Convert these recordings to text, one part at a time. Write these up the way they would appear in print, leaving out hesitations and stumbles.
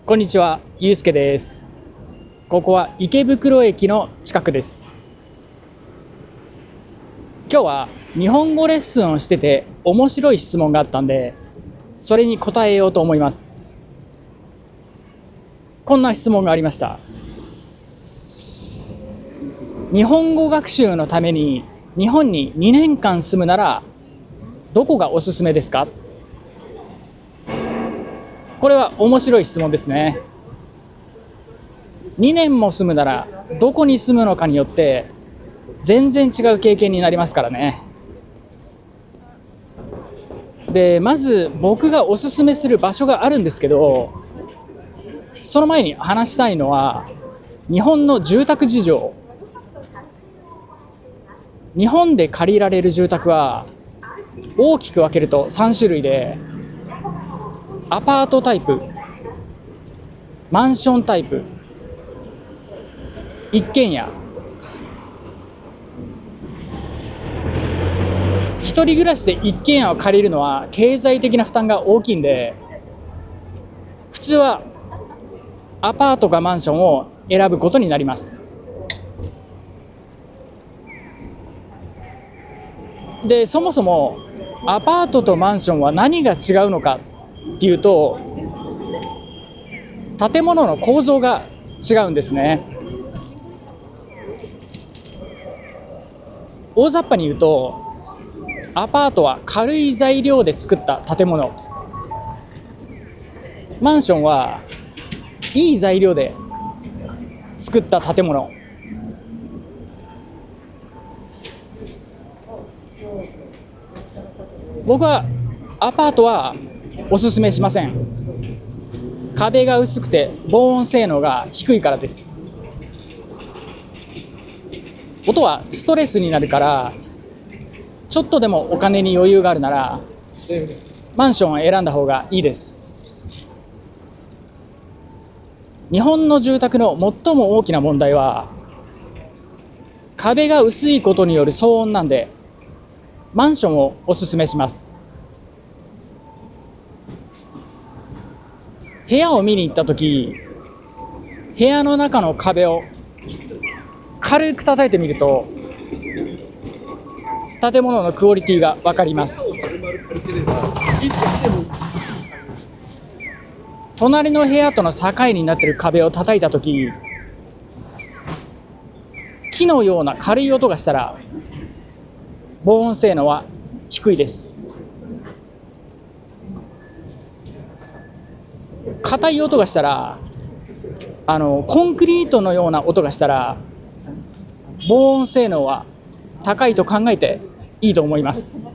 こんにちは、ゆうすけです。ここは池袋駅の近くです。今日は日本語レッスンをしてて面白い質問があったんで、それに答えようと思います。こんな質問がありました。日本語学習のために日本に2年間住むならどこがおすすめですか？これは面白い質問ですね。2年も住むならどこに住むのかによって全然違う経験になりますからね。で、まず僕がおすすめする場所があるんですけど、その前に話したいのは日本の住宅事情。日本で借りられる住宅は大きく分けると3種類で、アパートタイプ、マンションタイプ、一軒家。一人暮らしで一軒家を借りるのは経済的な負担が大きいんで、普通はアパートかマンションを選ぶことになります。で、そもそもアパートとマンションは何が違うのかっていうと、建物の構造が違うんですね。大雑把に言うと、アパートは軽い材料で作った建物、マンションはいい材料で作った建物。僕はアパートはおすすめしません。壁が薄くて防音性能が低いからです。音はストレスになるから、ちょっとでもお金に余裕があるならマンションを選んだ方がいいです。日本の住宅の最も大きな問題は壁が薄いことによる騒音なんで、マンションをおすすめします。部屋を見に行ったとき、部屋の中の壁を軽く叩いてみると建物のクオリティが分かります。隣の部屋との境になっている壁を叩いたとき、木のような軽い音がしたら防音性能は低いです。硬い音がしたら、コンクリートのような音がしたら防音性能は高いと考えていいと思います。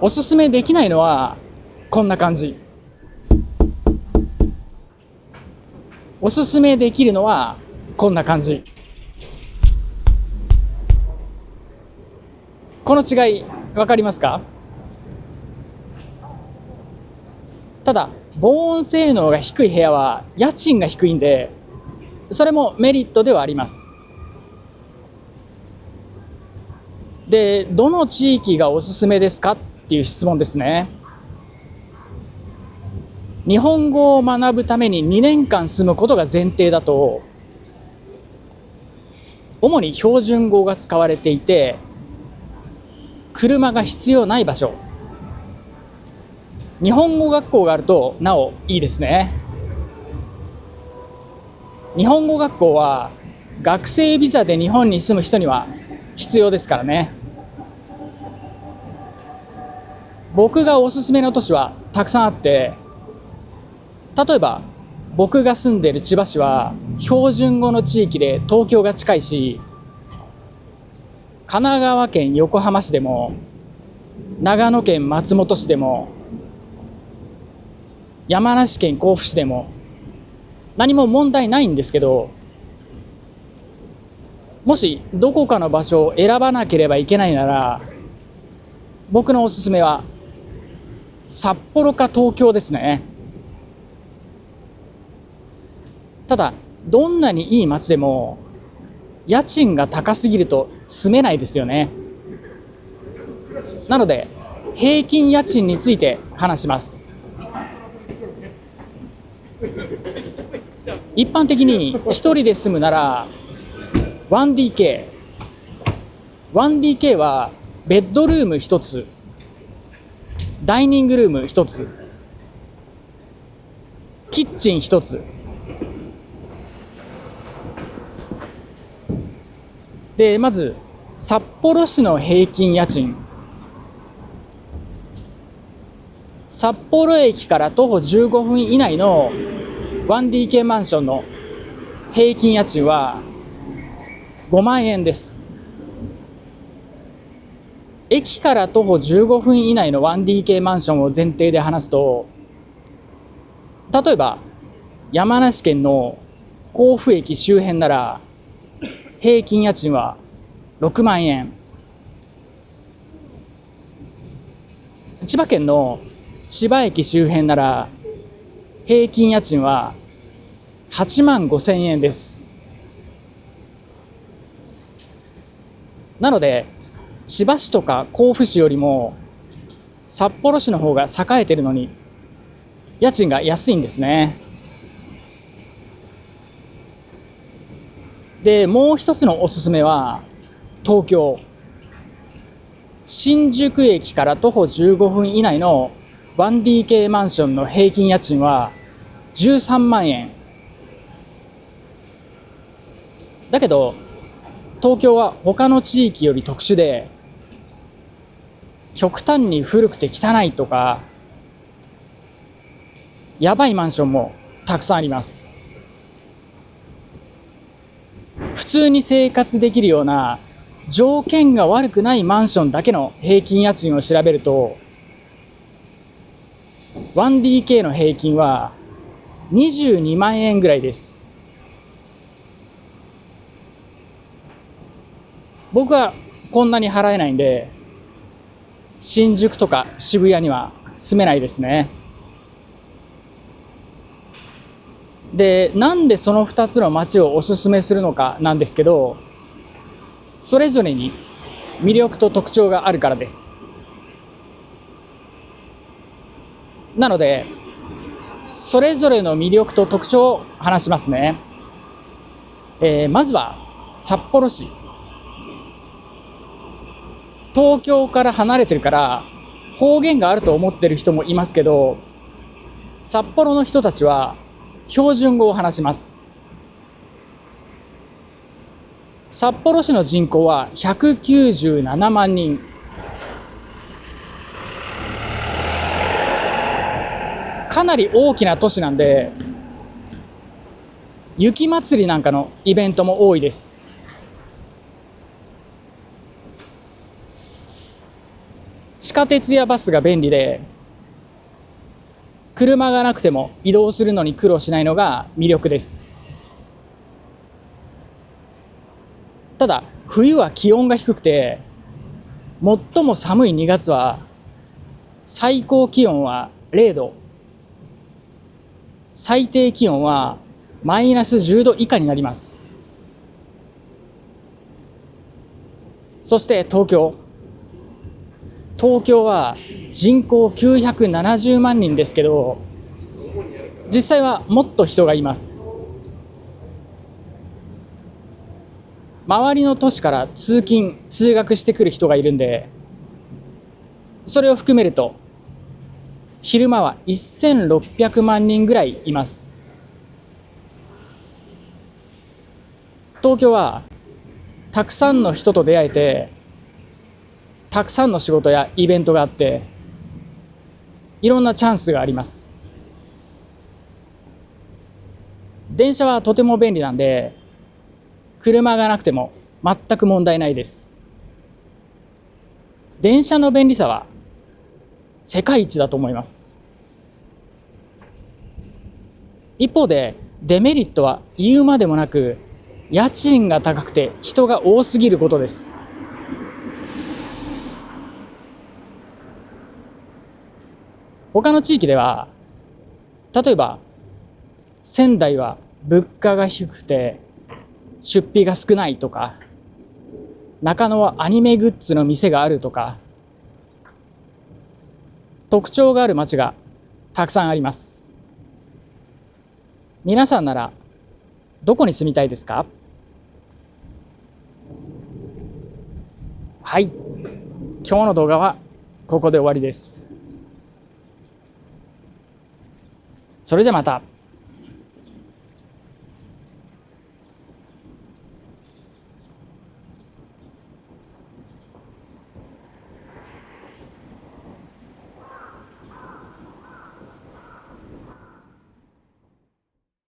おすすめできないのはこんな感じ。おすすめできるのはこんな感じ。この違い分かりますか？ただ防音性能が低い部屋は家賃が低いんで、それもメリットではあります。で、どの地域がおすすめですかっていう質問ですね。日本語を学ぶために2年間住むことが前提だと、主に標準語が使われていて車が必要ない場所、日本語学校があるとなおいいですね。日本語学校は学生ビザで日本に住む人には必要ですからね。僕がおすすめの都市はたくさんあって、例えば僕が住んでいる千葉市は標準語の地域で東京が近いし、神奈川県横浜市でも長野県松本市でも山梨県甲府市でも何も問題ないんですけど、もしどこかの場所を選ばなければいけないなら、僕のおすすめは札幌か東京ですね。ただどんなにいい街でも家賃が高すぎると住めないですよね。なので平均家賃について話します。一般的に1人で住むなら 1DK。1DK はベッドルーム1つ、ダイニングルーム1つ、キッチン1つで、まず札幌市の平均家賃、札幌駅から徒歩15分以内の 1DK マンションの平均家賃は5万円です。駅から徒歩15分以内の 1DK マンションを前提で話すと、例えば山梨県の甲府駅周辺なら平均家賃は6万円、千葉県の千葉駅周辺なら平均家賃は8万5千円です。なので千葉市とか甲府市よりも札幌市の方が栄えているのに家賃が安いんですね。で、もう一つのおすすめは東京。新宿駅から徒歩15分以内の 1DK マンションの平均家賃は13万円。だけど東京は他の地域より特殊で、極端に古くて汚いとかやばいマンションもたくさんあります。普通に生活できるような条件が悪くないマンションだけの平均家賃を調べると 1DK の平均は22万円ぐらいです。僕はこんなに払えないんで新宿とか渋谷には住めないですね。で、なんでその2つの街をおすすめするのかなんですけど、それぞれに魅力と特徴があるからです。なのでそれぞれの魅力と特徴を話しますね。まずは札幌市。東京から離れてるから方言があると思ってる人もいますけど、札幌の人たちは標準語を話します。札幌市の人口は197万人。かなり大きな都市なんで、雪まつりなんかのイベントも多いです。地下鉄やバスが便利で、車がなくても移動するのに苦労しないのが魅力です。ただ冬は気温が低くて、最も寒い2月は最高気温は0度、最低気温はマイナス10度以下になります。そして東京は人口970万人ですけど、実際はもっと人がいます。周りの都市から通勤通学してくる人がいるんで、それを含めると昼間は1600万人ぐらいいます。東京はたくさんの人と出会えて、たくさんの仕事やイベントがあって、いろんなチャンスがあります。電車はとても便利なんで、車がなくても全く問題ないです。電車の便利さは世界一だと思います。一方でデメリットは言うまでもなく、家賃が高くて人が多すぎることです。他の地域では、例えば仙台は物価が低くて出費が少ないとか、中野はアニメグッズの店があるとか、特徴がある街がたくさんあります。皆さんならどこに住みたいですか？はい、今日の動画はここで終わりです。それじゃまた。